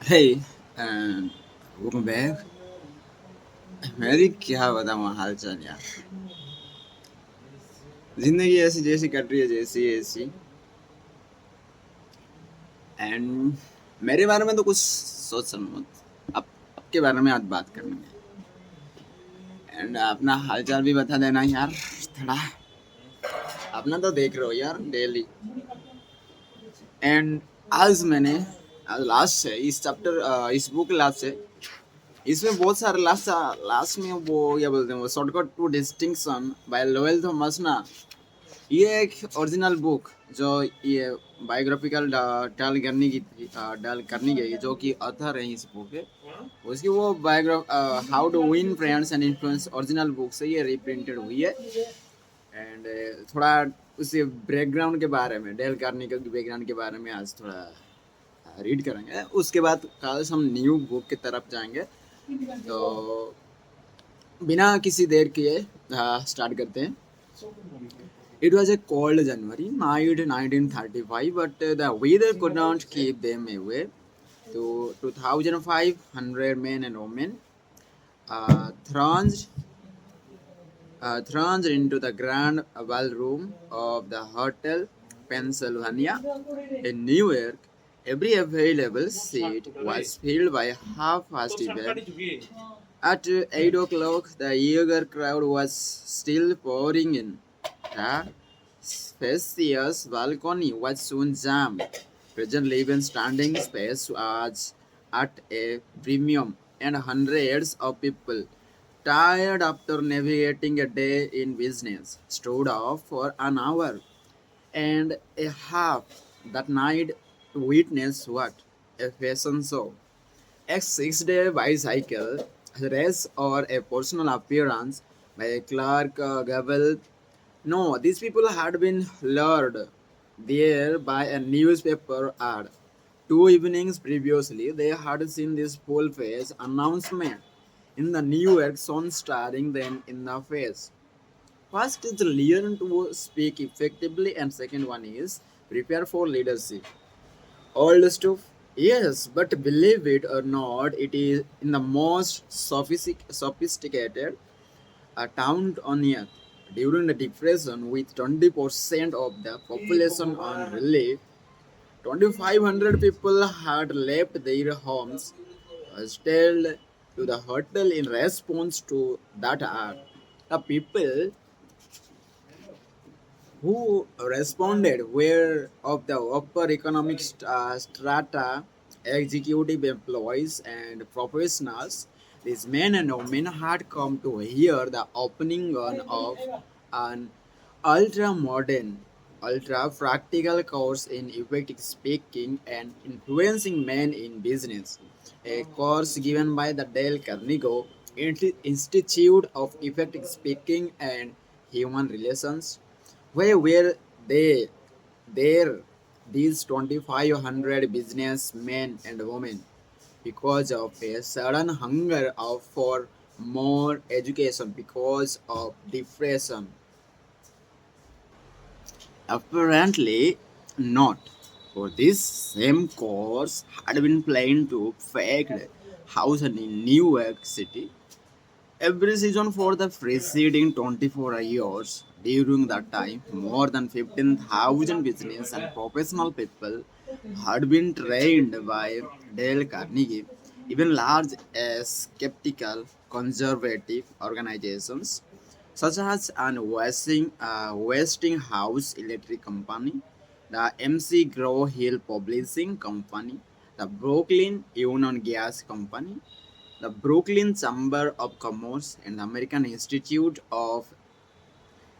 Hey, and welcome back. मेरी क्या बताऊँ हाल चाल यार। जिंदगी ऐसी जैसी कट रही है जैसी ऐसी। एंड मेरे बारे में तो कुछ सोच समझ मत। आपके बारे में आज बात करनी है। एंड अपना हाल चाल भी बता देना यार। थोड़ा अपना तो देख रहे हो यार डेली। एंड आज मैंने आज लास्ट है इस चैप्टर इस बुक लास्ट है। इसमें बहुत सारे लास्ट लास्ट में वो क्या बोलते हैं वो shortcut to distinction by Lowell Thomas ना। ये एक ओरिजिनल बुक जो ये बायोग्राफिकल डाल करनी की थी डाल करनी गई जो कि ऑथर है इस बुक के। उसकी वो biography how to win friends and influence original book से ये रिप्रिंटेड हुई है। एंड थोड़ा उसी बैकग्राउंड के बारे में डेल कार्नेगी के बैकग्राउंड के बारे में आज थोड़ा रीड करेंगे। उसके बाद कल हम न्यू बुक की तरफ जाएंगे। तो बिना किसी देर किए स्टार्ट करते हैं। It was a cold January night 1935, but the weather could not keep them away. So 2,500 men and women thronged, thronged into the grand ballroom of the Hotel Pennsylvania in New York. Every available seat was filled by half-past event. At 8 o'clock, the eager crowd was still pouring in. The spacious balcony was soon jammed. Presently, even standing space was at a premium, and hundreds of people, tired after navigating a day in business, stood off for an hour and a half that night to witness what? A fashion show. A 6 day bicycle race or a personal appearance by Clark Gable. No, these people had been lured there by a newspaper ad. 2 evenings previously, they had seen this full face announcement in the New York Sun starring them in the face. First is learn to speak effectively, and second one is prepare for leadership. Old stuff? Yes, but believe it or not, it is in the most sophisticated town on earth. During the Depression, with 20% of the population on relief, 2,500 people had left their homes, stayed to the hotel in response to that act. The people who responded were of the upper economic strata, executive employees, and professionals. These men and women had come to hear the opening gun of an ultra modern, ultra practical course in effective speaking and influencing men in business. A course given by the Dale Carnegie Institute of Effective Speaking and Human Relations. Where were they? There, these 2,500 businessmen and women, because of a sudden hunger for more education, because of depression. Apparently not, for this same course had been planned to faked house in New York City every season for the preceding 24 years. During that time, more than 15,000 business and professional people had been trained by Dale Carnegie. Even large skeptical conservative organizations such as an Westinghouse Electric Company, the MC Grow Hill Publishing Company, the Brooklyn Union Gas Company, the Brooklyn Chamber of Commerce, and the American Institute of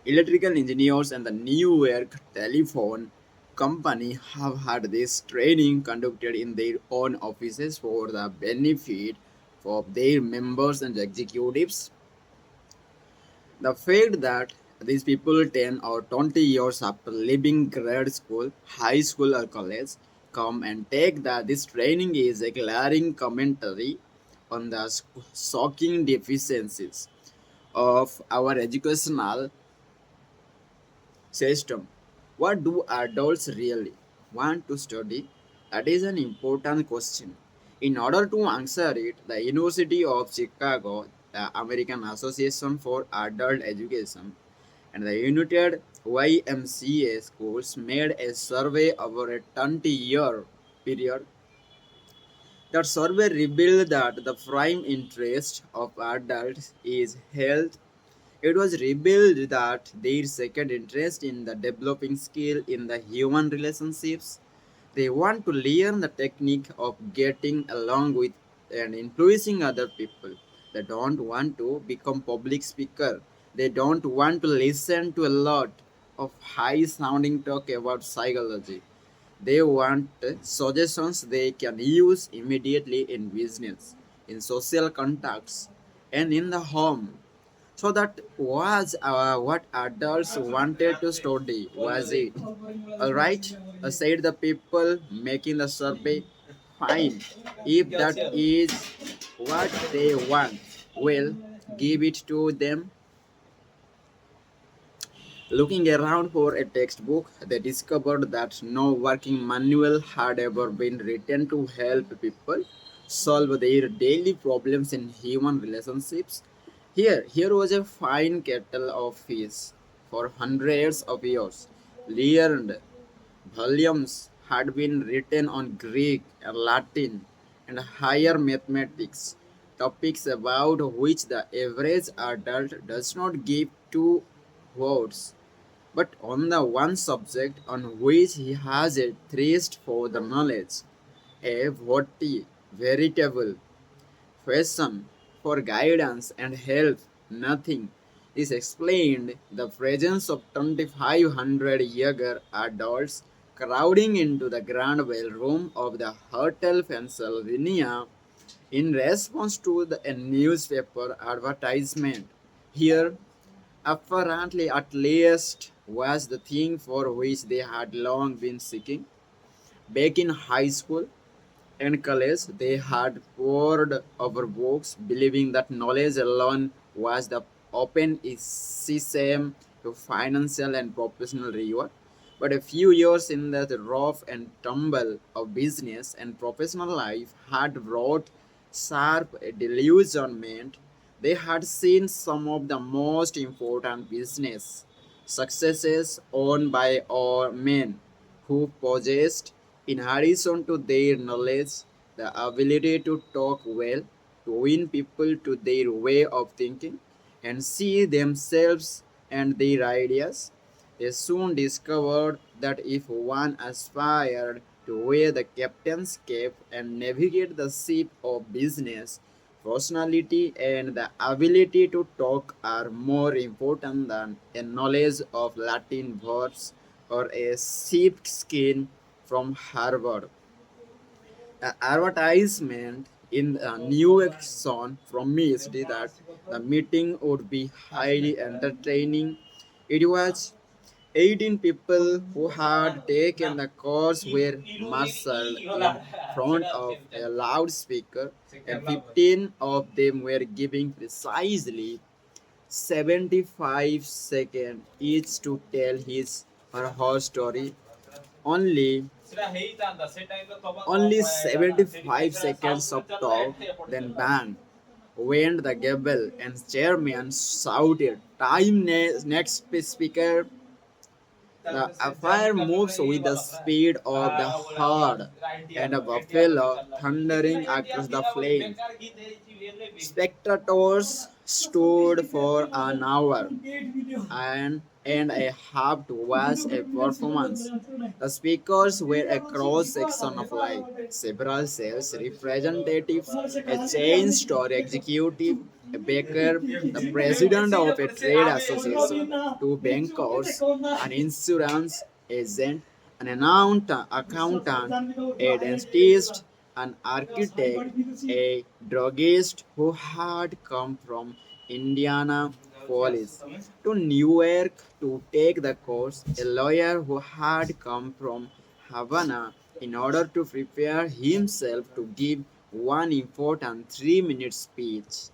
Electrical Engineers and the New York Telephone Company have had this training conducted in their own offices for the benefit of their members and executives. The fact that these people 10 or 20 years after leaving grade school, high school, or college come and take this training is a glaring commentary on the shocking deficiencies of our educational system. What do adults really want to study? That is an important question. In order to answer it, the University of Chicago, the American Association for Adult Education, and the United YMCA schools made a survey over a 20-year period. That survey revealed that the prime interest of adults is health. It was revealed that their second interest in the developing skill in the human relationships. They want to learn the technique of getting along with and influencing other people. They don't want to become public speaker. They don't want to listen to a lot of high sounding talk about psychology. They want suggestions they can use immediately in business, in social contacts, and in the home. So that was what adults wanted to study, was it? Alright, said the people making the survey. Fine, if that is what they want, well, give it to them. Looking around for a textbook, they discovered that no working manual had ever been written to help people solve their daily problems in human relationships. Here was a fine kettle of fish for hundreds of years. Learned volumes had been written on Greek and Latin and higher mathematics, topics about which the average adult does not give two words, but on the one subject on which he has a thirst for the knowledge, a veritable question for guidance and help. Nothing is explained. The presence of 2,500 younger adults crowding into the grand ballroom of the Hotel Pennsylvania in response to a newspaper advertisement. Here, apparently, at least, was the thing for which they had long been seeking. Back in high school and college, they had pored over books, believing that knowledge alone was the open sesame to financial and professional reward. But a few years in the rough and tumble of business and professional life had brought sharp disillusionment. They had seen some of the most important business successes owned by our men who possessed, in addition to their knowledge, the ability to talk well, to win people to their way of thinking, and see themselves and their ideas. They soon discovered that if one aspired to wear the captain's cape and navigate the ship of business, personality and the ability to talk are more important than a knowledge of Latin verbs or a sheepskin from Harvard. An advertisement in a New York Sun promised that the meeting would be highly entertaining. It was 18 people who had taken the course were marshaled in front of a loudspeaker, and 15 of them were giving precisely 75 seconds each to tell his or her story. Only only 75 seconds of talk, then bang went the gavel, and chairman shouted, "Time next speaker." The affair moves with the speed of the herd and a buffalo thundering across the plain. Spectators stood for an hour and a half to watch a performance. The speakers were a cross section of life. Several sales representatives, a chain store executive, a baker, the president of a trade association, two bankers, an insurance agent, an accountant, a dentist, an architect, a druggist who had come from Indianapolis to New York to take the course, a lawyer who had come from Havana in order to prepare himself to give one important 3 minute speech.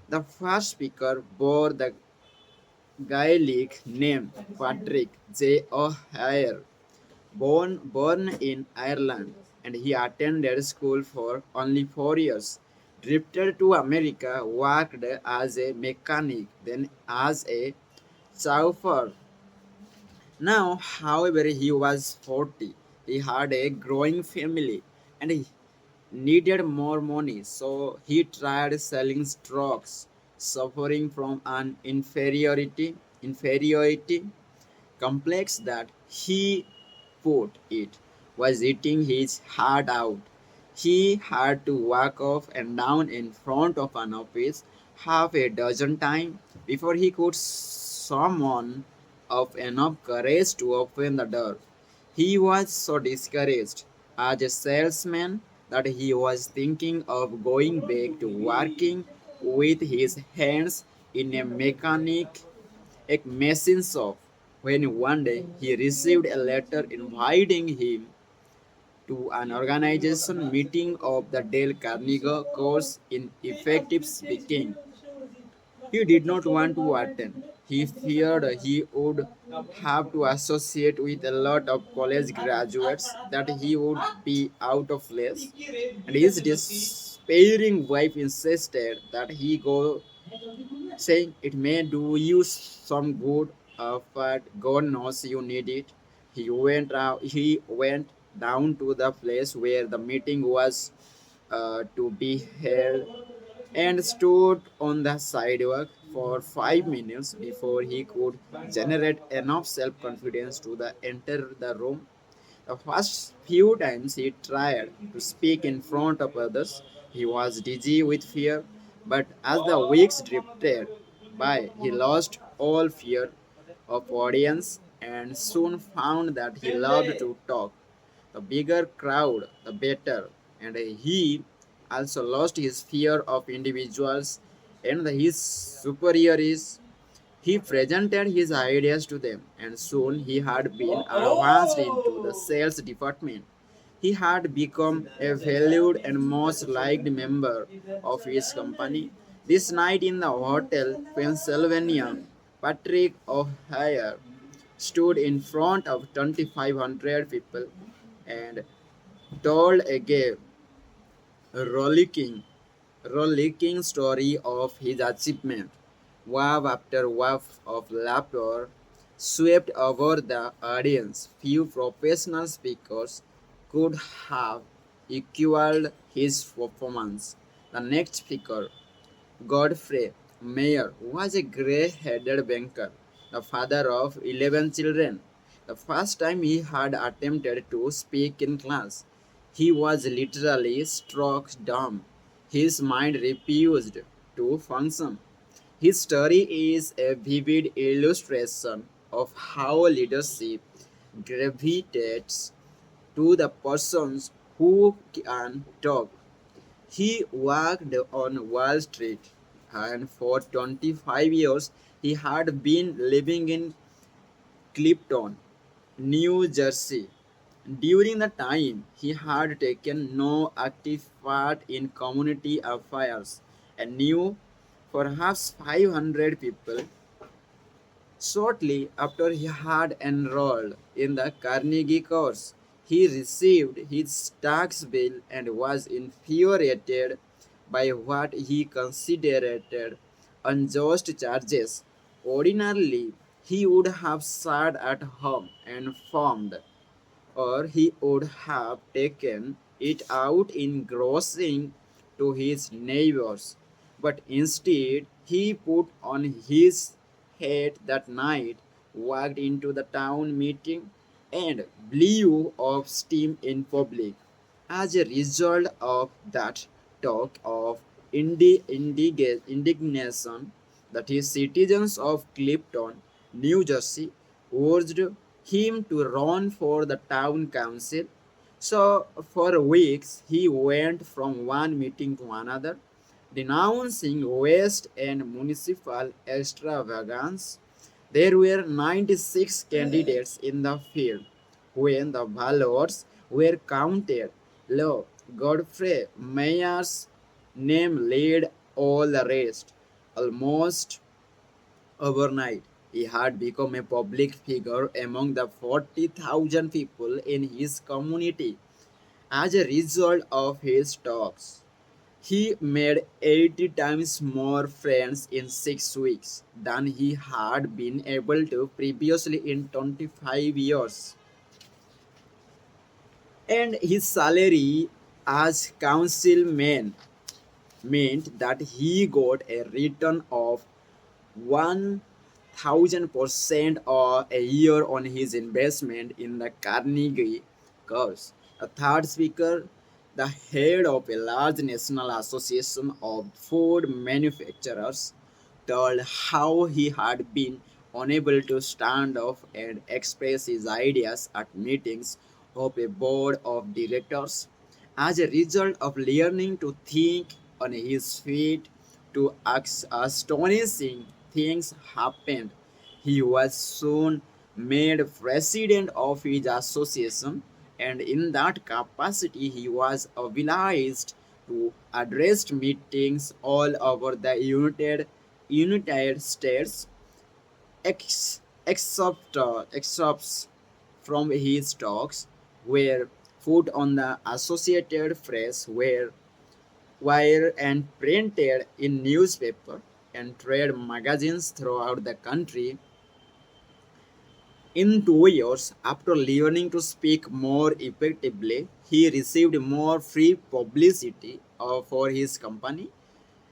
The first speaker bore the Gaelic name Patrick J. O'Hare, born in Ireland and he attended school for only 4 years. Drifted to America, worked as a mechanic, then as a chauffeur. Now, however, he was 40. He had a growing family and he needed more money, so he tried selling stocks, suffering from an inferiority complex that he put it was eating his heart out. He had to walk off and down in front of an office half a dozen times before he could summon up enough courage to open the door. He was so discouraged as a salesman that he was thinking of going back to working with his hands in a machine shop when one day he received a letter inviting him to an organization meeting of the Dale Carnegie course in effective speaking. He did not want to attend. He feared he would have to associate with a lot of college graduates, that he would be out of place. And his despairing wife insisted that he go, saying it may do you some good, but God knows you need it. He went down to the place where the meeting was to be held and stood on the sidewalk for 5 minutes before he could generate enough self-confidence to enter the room. The first few times he tried to speak in front of others, he was dizzy with fear, but as the weeks drifted by, he lost all fear of audience and soon found that he loved to talk. The bigger crowd, the better, and he also lost his fear of individuals and his superiors. He presented his ideas to them, and soon he had been advanced into the sales department. He had become a valued and most liked member of his company. This night in the hotel, Pennsylvania, Patrick O'Hare stood in front of 2,500 people and told a gay, rollicking, rollicking story of his achievement. Wave after wave of laughter swept over the audience. Few professional speakers could have equaled his performance. The next speaker, Godfrey Mayer, was a gray-headed banker, the father of 11 children. The first time he had attempted to speak in class, he was literally struck dumb. His mind refused to function. His story is a vivid illustration of how leadership gravitates to the persons who can talk. He worked on Wall Street, and for 25 years he had been living in Clifton, New Jersey. During the time, he had taken no active part in community affairs and knew perhaps 500 people. Shortly after he had enrolled in the Carnegie course, he received his tax bill and was infuriated by what he considered unjust charges. Ordinarily, he would have sat at home and farmed, or he would have taken it out in grossing to his neighbors. But instead, he put on his hat that night, walked into the town meeting, and blew off steam in public. As a result of that talk of indignation, that his citizens of Clifton, New Jersey, urged him to run for the town council. So, for weeks, he went from one meeting to another, denouncing waste and municipal extravagance. There were 96 candidates in the field. When the ballots were counted, lo, Godfrey Mayer's name led all the rest. Almost overnight, he had become a public figure among the 40,000 people in his community. As a result of his talks, he made 80 times more friends in 6 weeks than he had been able to previously in 25 years. And his salary as councilman meant that he got a return of 1000% or a year on his investment in the Carnegie course. A third speaker, the head of a large national association of food manufacturers, told how he had been unable to stand up and express his ideas at meetings of a board of directors. As a result of learning to think on his feet, to astonishing things happened. He was soon made president of his association, and in that capacity, he was obliged to address meetings all over the United States, excerpts from his talks were put on the Associated Press, were and printed in newspaper and trade magazines throughout the country. In 2 years, after learning to speak more effectively, he received more free publicity for his company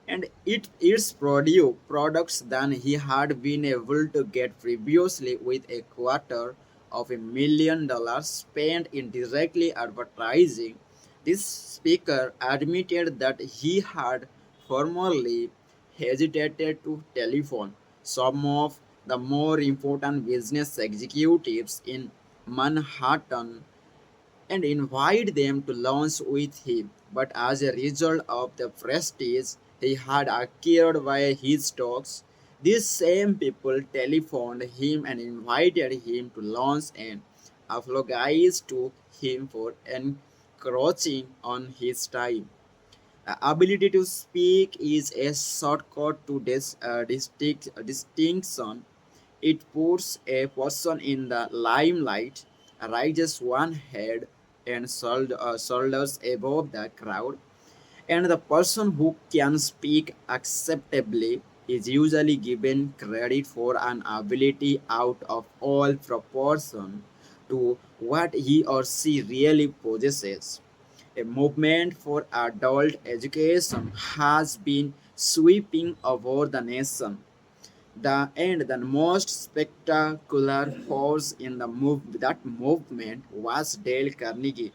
and its products than he had been able to get previously, with $250,000 spent in directly advertising. This speaker admitted that he had formerly hesitated to telephone some of the more important business executives in Manhattan and invite them to lunch with him. But as a result of the prestige he had acquired by his talks, these same people telephoned him and invited him to lunch and apologized to him for encroaching on his time. Ability to speak is a shortcut to this distinction. It puts a person in the limelight, raises one head and shoulders above the crowd, and the person who can speak acceptably is usually given credit for an ability out of all proportion to what he or she really possesses. A movement for adult education has been sweeping over the nation. The most spectacular force in that movement was Dale Carnegie,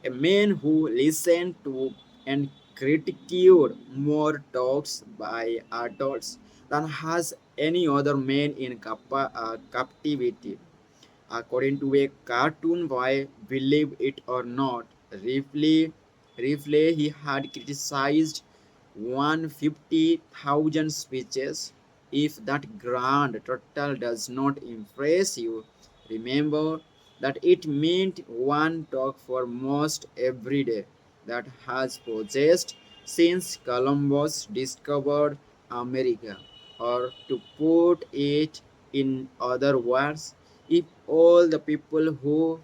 a man who listened to and critiqued more talks by adults than has any other man in captivity. According to a cartoon boy, believe it or not, Ripley he had criticized 150,000 speeches. If that grand total does not impress you, remember that it meant one talk for most every day that has possessed since Columbus discovered America. Or to put it in other words, if all the people who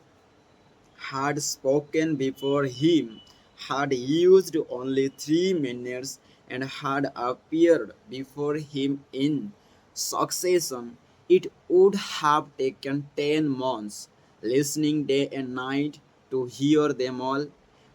had spoken before him had used only 3 minutes and had appeared before him in succession, it would have taken 10 months, listening day and night, to hear them all.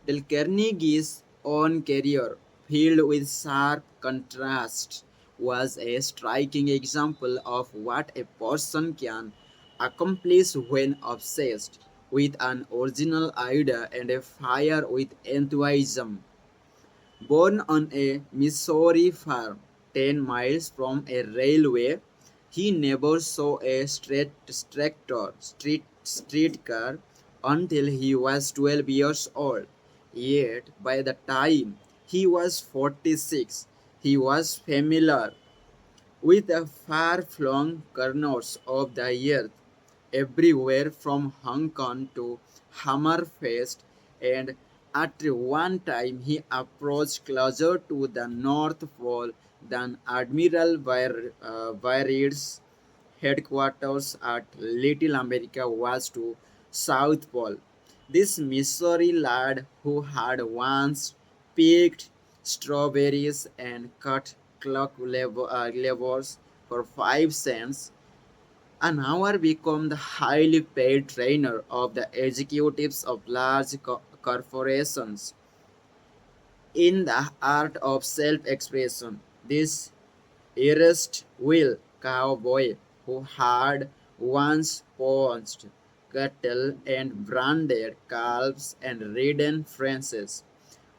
Del Carnegie's own career, filled with sharp contrast, was a striking example of what a person can accomplish when obsessed with an original idea and a fire with enthusiasm. Born on a Missouri farm 10 miles from a railway, he never saw a streetcar until he was 12 years old. Yet, by the time he was 46, he was familiar with the far-flung corners of the earth, everywhere from Hong Kong to Hammerfest, and at one time he approached closer to the North Pole than Admiral Byrd's headquarters at Little America was to South Pole. This Missouri lad who had once picked strawberries and cut levers for 5 cents an hour became the highly paid trainer of the executives of large corporations in the art of self-expression. This erstwhile cowboy who had once punched cattle and branded calves and ridden fences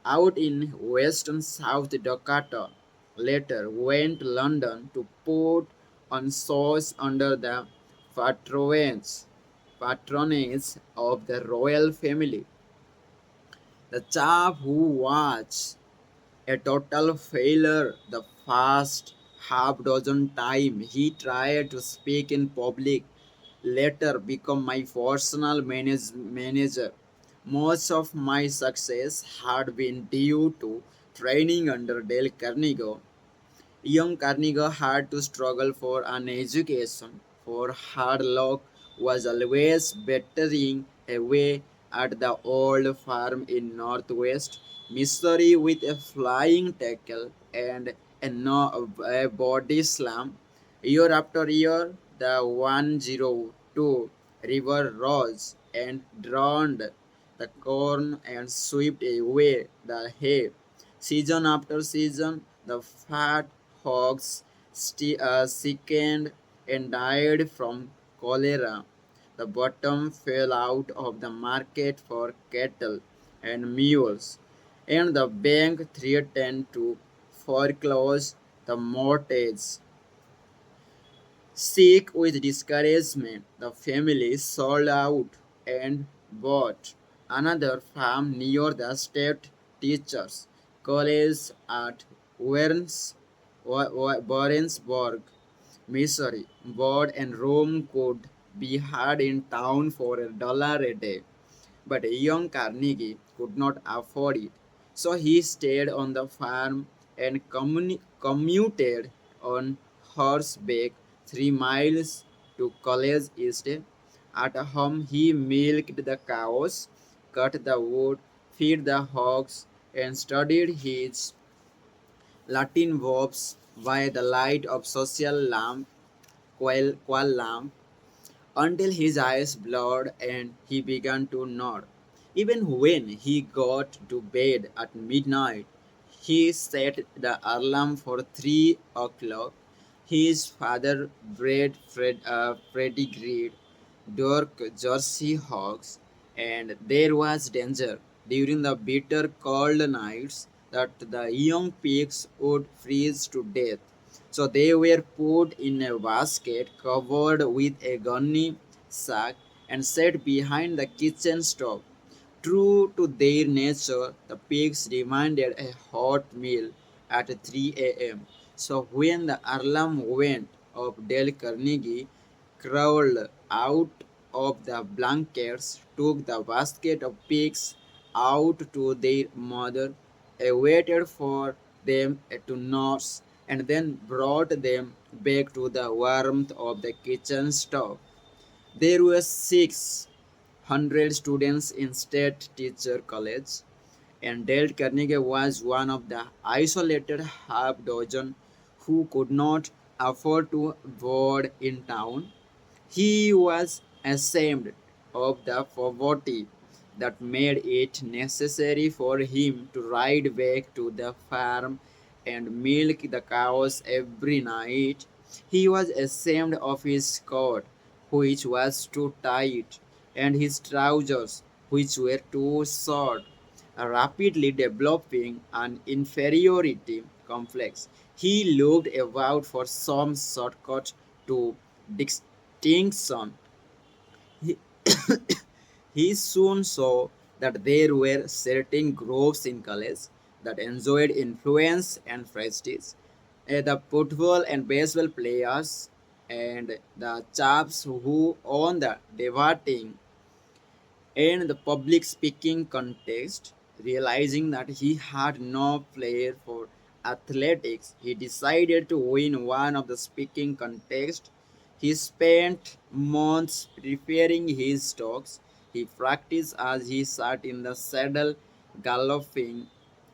out in western South Dakota, later went to London to put on shows under the patronage of the royal family. The chap who was a total failure the first half dozen times he tried to speak in public later become my personal manager. Most of my success had been due to training under Dale Carnegie. Young Carnegie had to struggle for an education, for hard luck was always bettering away at the old farm in northwest Missouri with a flying tackle and a body slam. Year after year, the 102 river rose and drowned the corn and swept away the hay. Season after season, the fat hogs sickened and died from cholera. The bottom fell out of the market for cattle and mules, and the bank threatened to foreclose the mortgage. Sick with discouragement, the family sold out and bought another farm near the state teachers' college at Warrensburg, Missouri. Board and room could be had in town for $1 a day, but young Carnegie could not afford it. So he stayed on the farm and commuted on horseback 3 miles to College East. At home, he milked the cows, cut the wood, fed the hogs, and studied his Latin verbs by the light of social quail lamp until his eyes blurred and he began to nod. Even when he got to bed at midnight, he set the alarm for 3 o'clock. His father bred pedigreed dark Jersey hogs, and there was danger during the bitter cold nights that the young pigs would freeze to death. So they were put in a basket covered with a gunny sack and set behind the kitchen stove. True to their nature, the pigs demanded a hot meal at 3 a.m. So when the alarm went off, Dale Carnegie crawled out of the blankets, took the basket of pigs out to their mother, waited for them to nurse, and then brought them back to the warmth of the kitchen stove. There were 600 students in State Teacher College, and Dale Carnegie was one of the isolated half dozen who could not afford to board in town. He was ashamed of the poverty that made it necessary for him to ride back to the farm and milk the cows every night. He was ashamed of his coat, which was too tight, and his trousers, which were too short. Rapidly developing an inferiority complex, he looked about for some shortcut to distinction. He, he soon saw that there were certain groups in college that enjoyed influence and prestige. The football and baseball players and the chaps who own the debating and the public speaking contest, realizing that he had no flair for athletics, he decided to win one of the speaking contests. He spent months preparing his talks. He practiced as he sat in the saddle, galloping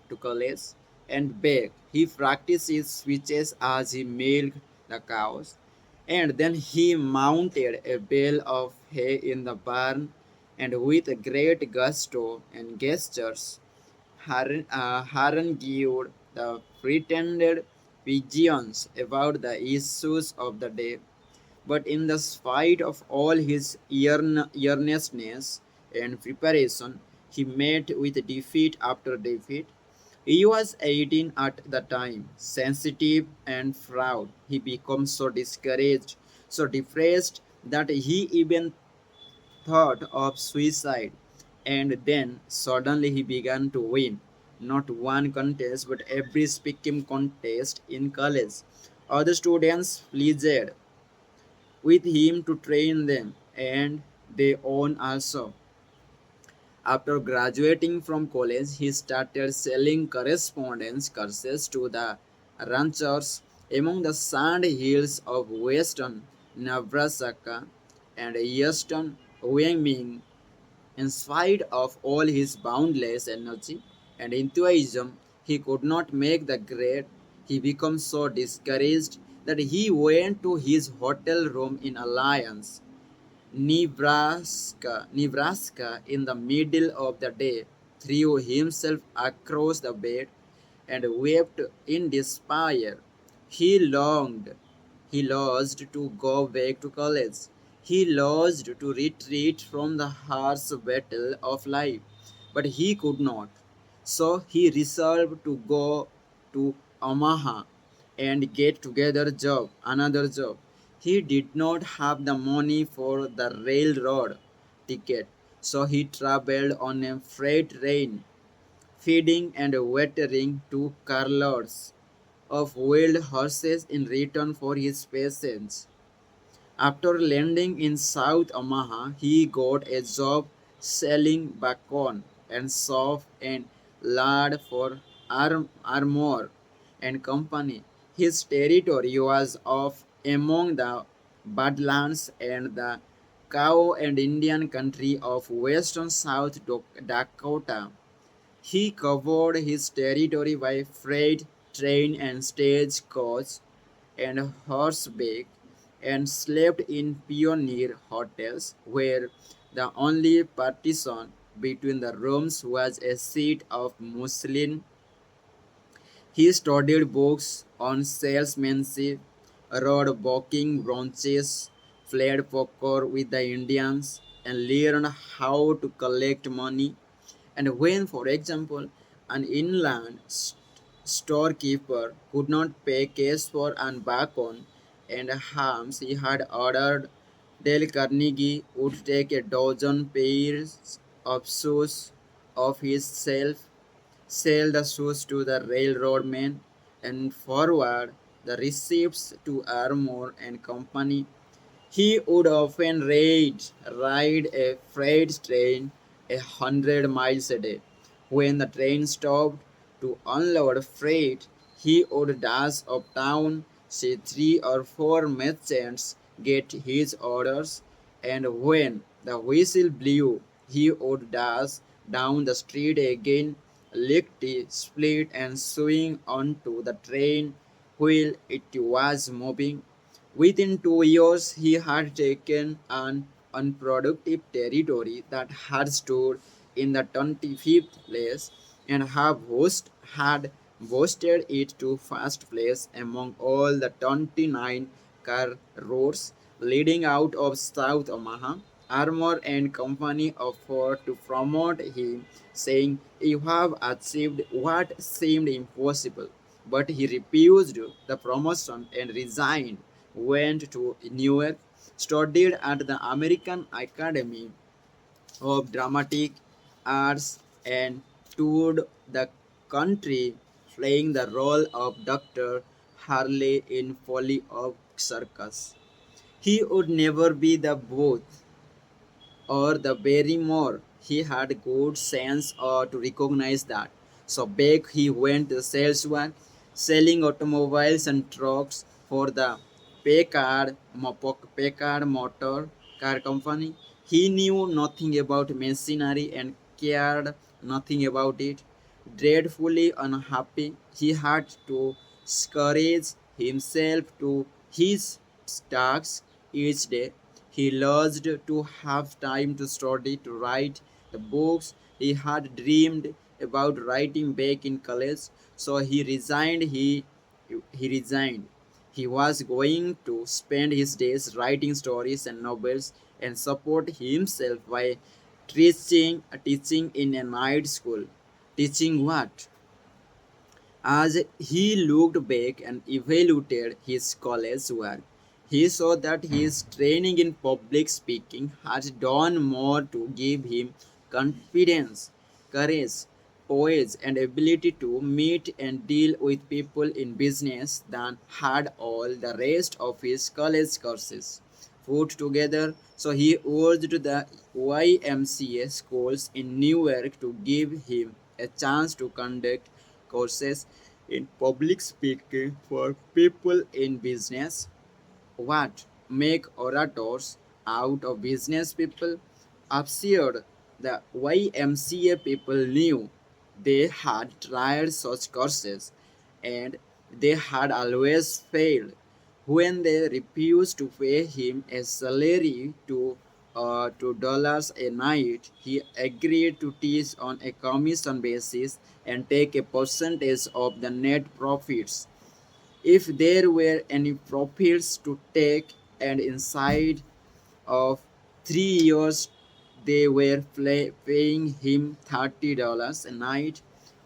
to college, and Beck. He practiced his speeches as he milked the cows, and then he mounted a bale of hay in the barn, and with a great gusto and gestures, harangued the pretended pigeons about the issues of the day. But in the spite of all his earnestness and preparation, he met with defeat after defeat. He was 18 at the time, sensitive and proud. He became so discouraged, so depressed that he even thought of suicide. And then suddenly he began to win. Not one contest, but every speaking contest in college. Other students pleased with him to train them, and they own also. After graduating from college, he started selling correspondence courses to the ranchers among the sand hills of western Nebraska and eastern Wyoming. In spite of all his boundless energy and enthusiasm, he could not make the grade. He became so discouraged that he went to his hotel room in Alliance, Nebraska in the middle of the day, threw himself across the bed and wept in despair. He longed, he longed to go back to college. He longed to retreat from the harsh battle of life, but he could not. So he resolved to go to Omaha and get together another job. He did not have the money for the railroad ticket, so he traveled on a freight train, feeding and watering two carloads of wild horses in return for his patience. After landing in South Omaha, he got a job selling bacon and soap and lard for Armour and Company. His territory was of among the Badlands and the cow and Indian country of western South Dakota. He covered his territory by freight, train, and stagecoach and horseback, and slept in pioneer hotels where the only partition between the rooms was a sheet of muslin. He studied books on salesmanship, rode bucking bronches, played poker with the Indians, and learned how to collect money. And when, for example, an inland storekeeper could not pay cash for an bacon and hams he had ordered, Dale Carnegie would take a dozen pairs of shoes off his shelf, sell the shoes to the railroad men, and forward the receipts to Armour and Company. He would often ride a freight train 100 miles a day. When the train stopped to unload freight, he would dash uptown, see 3 or 4 merchants, get his orders, and when the whistle blew, he would dash down the street again, lickety split and swing onto the train while it was moving. Within 2 years, he had taken an unproductive territory that had stood in the 25th place and had boasted it to first place among all the 29 car roads leading out of South Omaha. Armour and Company offered to promote him, saying, "You have achieved what seemed impossible." But he refused the promotion and resigned, went to New York, studied at the American Academy of Dramatic Arts, and toured the country playing the role of Dr. Harley in Folly of Circus. He would never be the Booth or the Barrymore. He had good sense to recognize that. So back he went the salesman, selling automobiles and trucks for the Packard Motor Car Company. He knew nothing about machinery and cared nothing about it. Dreadfully unhappy, he had to scourge himself to his tasks each day. He longed to have time to study, to write the books he had dreamed about writing back in college. So he resigned. He was going to spend his days writing stories and novels and support himself by teaching in a night school. Teaching what? As he looked back and evaluated his college work, he saw that his training in public speaking had done more to give him confidence, courage, poise, and ability to meet and deal with people in business than had all the rest of his college courses put together. So he urged the YMCA schools in Newark to give him a chance to conduct courses in public speaking for people in business. What make orators out of business people? Absurd. The YMCA people knew they had tried such courses and they had always failed. When they refused to pay him a salary to $2 a night, he agreed to teach on a commission basis and take a percentage of the net profits if there were any profits to take, and inside of 3 years they were paying him $30 a night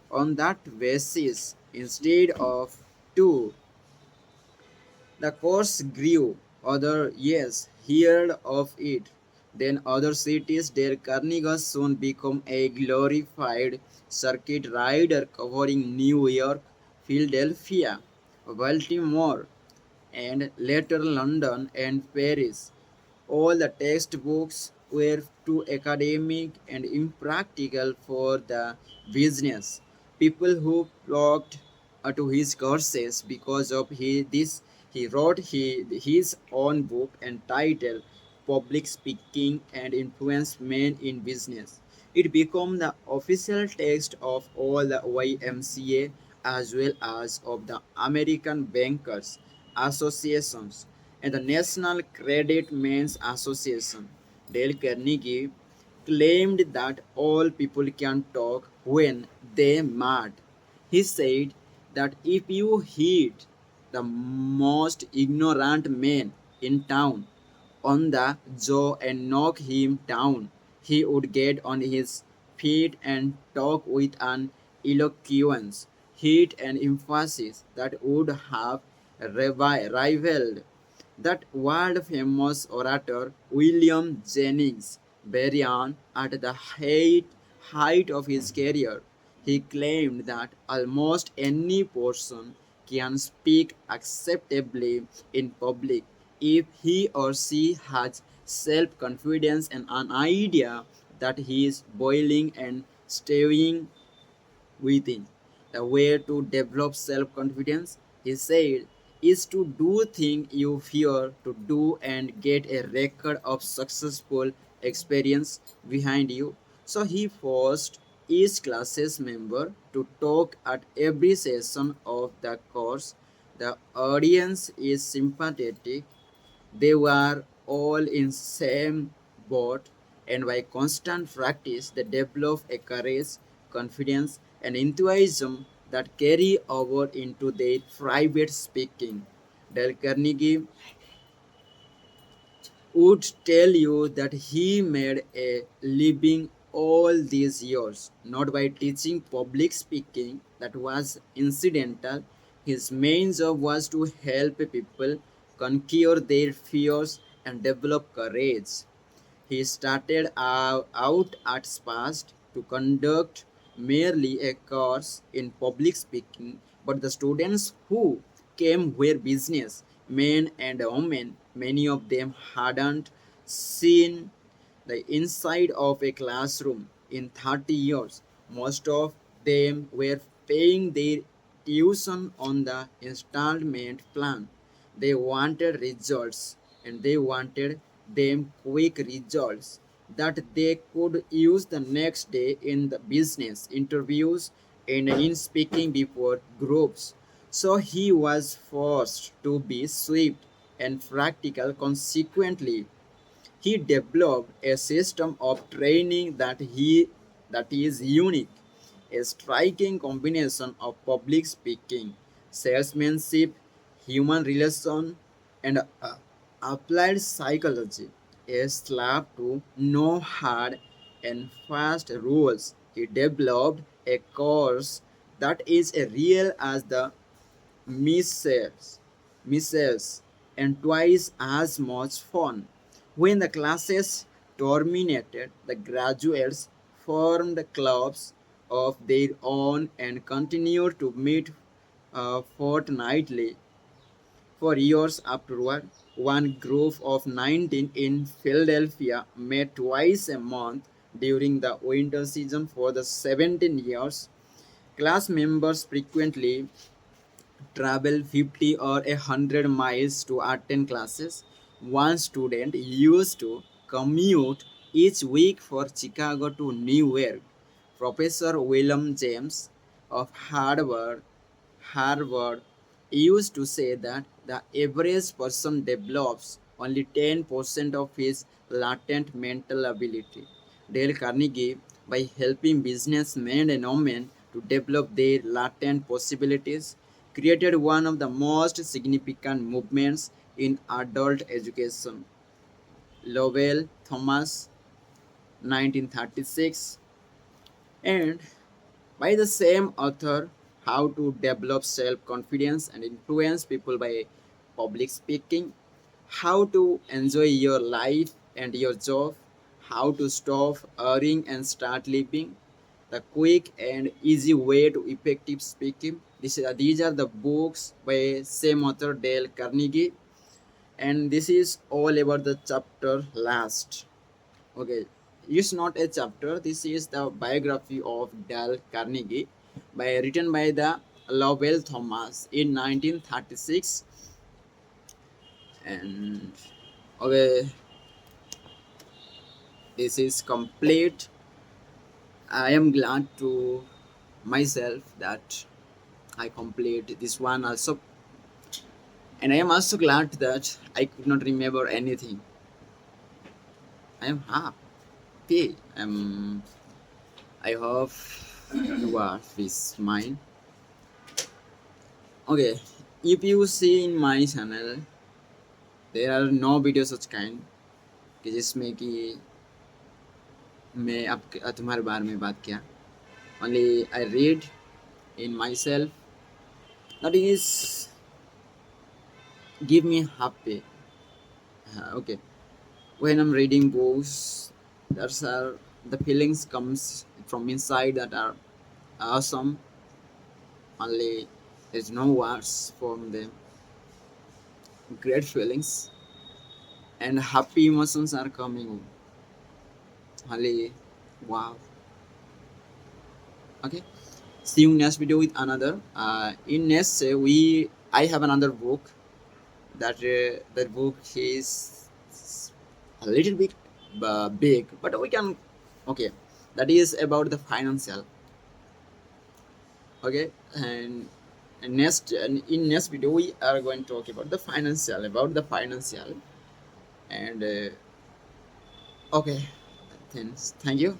on that basis instead of two. The course grew. Other yes, heard of it. Then other cities, their Carnegie soon become a glorified circuit rider covering New York, Philadelphia, Baltimore, and later London and Paris. All the textbooks were too academic and impractical for the business. People who flocked to his courses because of this, he wrote his own book entitled Public Speaking and Influence Men in Business. It became the official text of all the YMCA as well as of the American Bankers Associations and the National Credit Men's Association. Dale Carnegie claimed that all people can talk when they mad. He said that if you hit the most ignorant man in town on the jaw and knock him down, he would get on his feet and talk with an eloquence, heat, and emphasis that would have rivaled that world famous orator William Jennings Bryan at the height of his career. He claimed that almost any person can speak acceptably in public if he or she has self confidence and an idea that he is boiling and stewing within. The way to develop self confidence, he said, is to do things you fear to do and get a record of successful experience behind you. So he forced each class's member to talk at every session of the course. The audience is sympathetic, they were all in same boat, and by constant practice they developed a courage, confidence, and enthusiasm that carry over into their private speaking. Dale Carnegie would tell you that he made a living all these years, not by teaching public speaking, that was incidental. His main job was to help people conquer their fears and develop courage. He started out at SPAST to conduct merely a course in public speaking, but the students who came were business men and women. Many of them hadn't seen the inside of a classroom in 30 years. Most of them were paying their tuition on the installment plan. They wanted results and they wanted them quick results. that they could use the next day in the business interviews and in speaking before groups. So he was forced to be swift and practical. Consequently, he developed a system of training that is unique, a striking combination of public speaking, salesmanship, human relation, and applied psychology. A slave to no hard and fast rules. He developed a course that is as real as the missiles, and twice as much fun. When the classes terminated, the graduates formed clubs of their own and continued to meet fortnightly. For years afterward, one group of 19 in Philadelphia met twice a month during the winter season for the 17 years. Class members frequently travel 50 or 100 miles to attend classes. One student used to commute each week for Chicago to New York. Professor William James of Harvard used to say that the average person develops only 10% of his latent mental ability. Dale Carnegie, by helping businessmen and women to develop their latent possibilities, created one of the most significant movements in adult education. Lowell Thomas, 1936, and by the same author, How to Develop Self Confidence and Influence People by Public Speaking, How to Enjoy Your Life and Your Job, How to Stop Erring and Start Living, The Quick and Easy Way to Effective Speaking. These are the books by same author Dale Carnegie, and this is all about the chapter last. Okay, it's not a chapter. This is the biography of Dale Carnegie, written by the Lowell Thomas in 1936. And okay, this is complete. I am glad to myself that I complete this one also, and I am also glad that I could not remember anything. I am happy. I hope you are with mine. Okay, if you see in my channel, there are no videos such kind कि जिसमें कि मैं आप तुम्हारे बारे में बात किया. Only I read in myself. That is give me happy. Okay, when I'm reading books, that's the feelings comes from inside that are awesome. Only there's no words from them. Great feelings and happy emotions are coming. Only wow. Okay. See you next video with another. In next we I have another book that book is a little bit big, but we can okay. That is about the financial. Okay, and next in next video we are going to talk about the financial and okay. Thanks. Thank you.